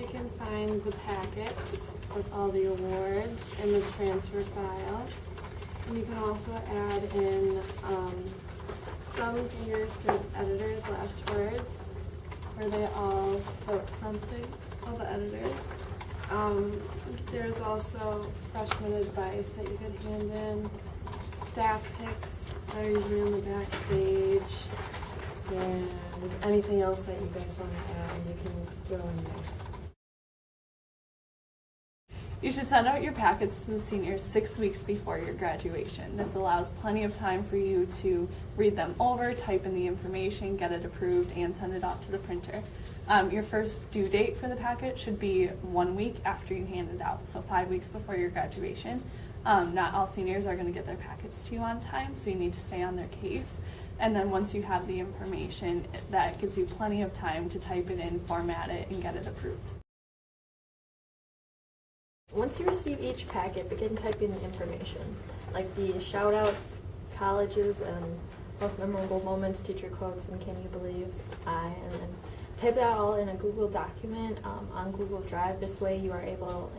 you can find the packets with all the awards and the transfer file. And you can also add in some years to editors' last words, where they all quote something, all the editors. There's also freshman advice that you could hand in, staff picks that are usually on the back page, and anything else that you guys want to add, you can throw in there. You should send out your packets to the seniors 6 weeks before your graduation. This allows plenty of time for you to read them over, type in the information, get it approved, and send it off to the printer. Your first due date for the packet should be 1 week after you hand it out, so 5 weeks before your graduation. Not all seniors are going to get their packets to you on time, so you need to stay on their case. And then once you have the information, that gives you plenty of time to type it in, format it, and get it approved. Once you receive each packet, begin typing the information, like the shout-outs, colleges, and most memorable moments, teacher quotes, and can you believe I, and then type that all in a Google document on Google Drive. This way you are able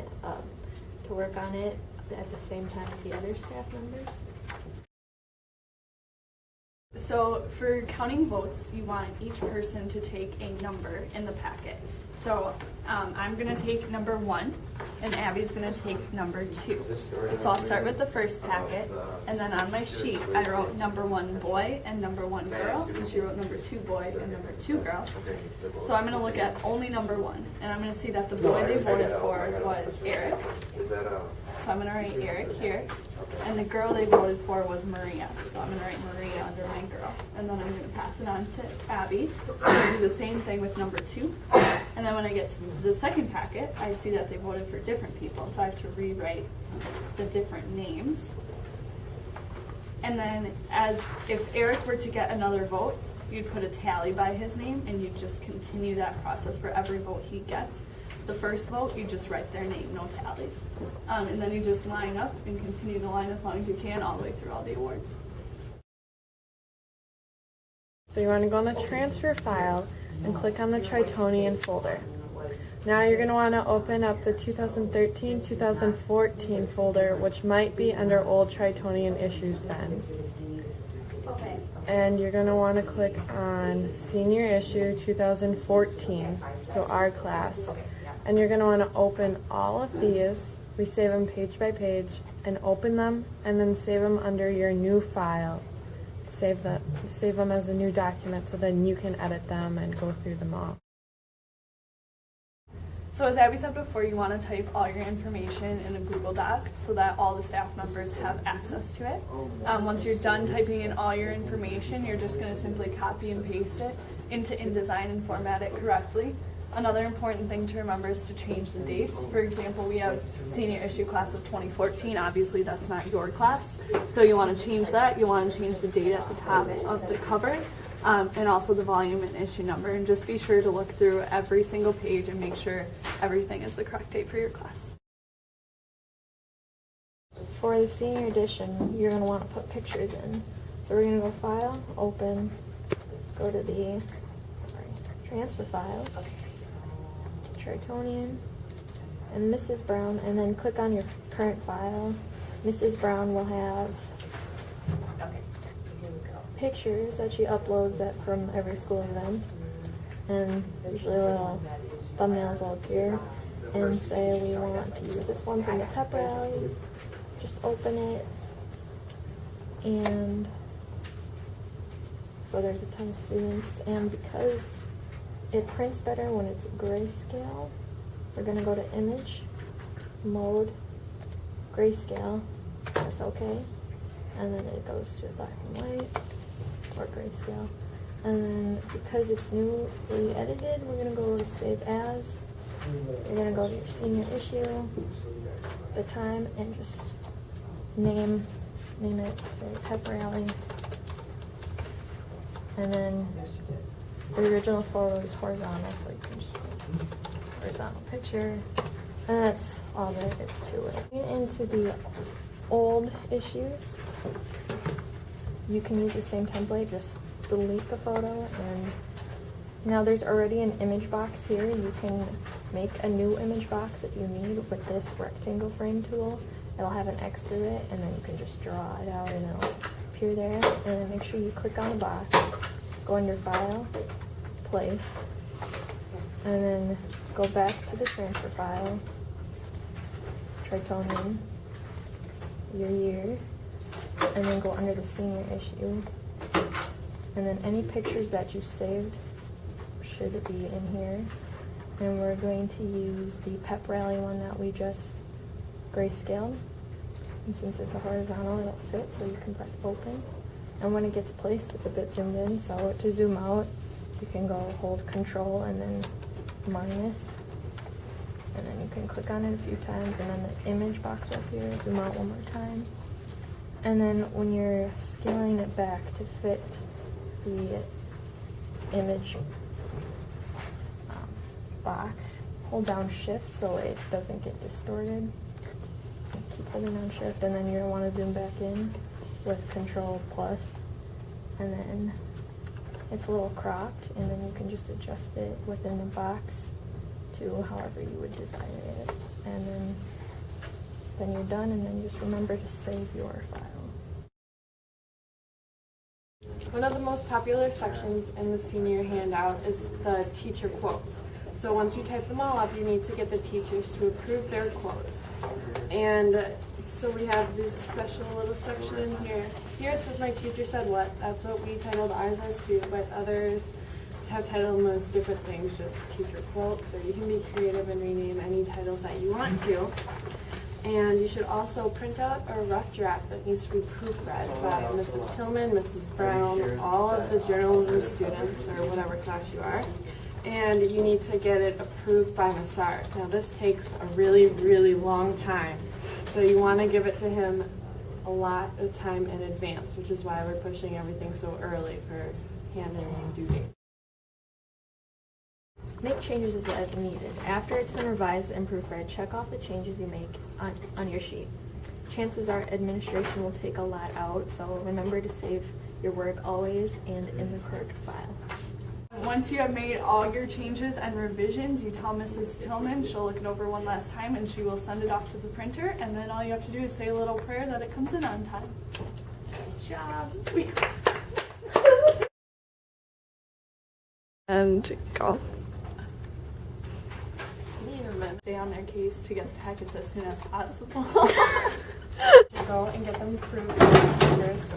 to work on it at the same time as the other staff members. So for counting votes, you want each person to take a number in the packet. So I'm going to take number 1, and Abby's going to take number 2. So I'll start with the first packet, and then on my sheet I wrote number 1 boy and number 1 girl, and she wrote number 2 boy and number 2 girl. So I'm going to look at only number 1, and I'm going to see that the boy they voted for was Eric. So I'm going to write Eric here. And the girl they voted for was Maria. So I'm going to write Maria under my girl. And then I'm going to pass it on to Abby. I'm going to do the same thing with number 2. And then when I get to the second packet, I see that they voted for different people. So I have to rewrite the different names. And then as if Eric were to get another vote, you'd put a tally by his name, and you'd just continue that process for every vote he gets. The first vote, you just write their name, no tallies. And then you just line up and continue to line as long as you can all the way through all the awards. So you want to go on the transfer file and click on the Tritonian folder. Now you're going to want to open up the 2013-2014 folder, which might be under old Tritonian issues then. Okay. And you're going to want to click on senior issue 2014, so our class. And you're going to want to open all of these. We save them page by page, and open them, and then save them under your new file. Save them as a new document, so then you can edit them and go through them all. So as Abby said before, you want to type all your information in a Google Doc so that all the staff members have access to it. Once you're done typing in all your information, you're just going to simply copy and paste it into InDesign and format it correctly. Another important thing to remember is to change the dates. For example, we have senior issue class of 2014. Obviously, that's not your class. So you want to change that. You want to change the date at the top of the cover, and also the volume and issue number. And just be sure to look through every single page and make sure everything is the correct date for your class. For the senior edition, you're going to want to put pictures in. So we're going to go File, Open, go to the transfer file, Tritonian, and Mrs. Brown, and then click on your current file. Mrs. Brown will have pictures that she uploads from every school event, and usually little thumbnails will appear, and say we want to use this one from the pep rally. Just open it, and so there's a ton of students, and because it prints better when it's grayscale, we're going to go to Image, Mode, Grayscale, press OK, and then it goes to black and white, or grayscale. And then because it's newly edited, we're going to go to Save As. You're going to go to your senior issue, the time, and just name it, say Pep Rally. And then the original photo is horizontal, so you can just put horizontal picture. And that's all there is to it. Into the old issues, you can use the same template, just delete the photo, and now there's already an image box here. You can make a new image box if you need with this rectangle frame tool. It'll have an X through it, and then you can just draw it out and it'll appear there. And then make sure you click on the box, go under File, Place, and then go back to the transfer file, Tritonian, your year, and then go under the senior issue. And then any pictures that you saved should be in here. And we're going to use the pep rally one that we just grayscaled. And since it's a horizontal, it'll fit, so you can press open. And when it gets placed, it's a bit zoomed in, so to zoom out, you can go hold Control and then minus. And then you can click on it a few times, and then the image box will appear. Zoom out one more time. And then when you're scaling it back to fit the image box, hold down Shift so it doesn't get distorted. Keep holding down Shift, and then you're going to want to zoom back in with Control plus, and then it's a little cropped, and then you can just adjust it within the box to however you would desire it. And then you're done, and then just remember to save your file. One of the most popular sections in the senior handout is the teacher quotes. So once you type them all up, you need to get the teachers to approve their quotes. And so we have this special little section in here. Here it says my teacher said what. That's what we titled ours as too, but others have titled them as different things, just teacher quotes, or you can be creative and rename any titles that you want to. And you should also print out a rough draft that needs to be proofread by Mrs. Tillman, Mrs. Brown, all of the journalism students, or whatever class you are. And you need to get it approved by Massard. Now this takes a really, really long time. So you want to give it to him a lot of time in advance, which is why we're pushing everything so early for handing due date. Make changes as needed. After it's been revised and proofread, check off the changes you make on your sheet. Chances are administration will take a lot out, so remember to save your work always and in the correct file. Once you have made all your changes and revisions, you tell Mrs. Tillman, she'll look it over one last time, and she will send it off to the printer, and then all you have to do is say a little prayer that it comes in on time. Good job. And go. Stay on their case to get the packets as soon as possible. Go and get them approved by the teachers.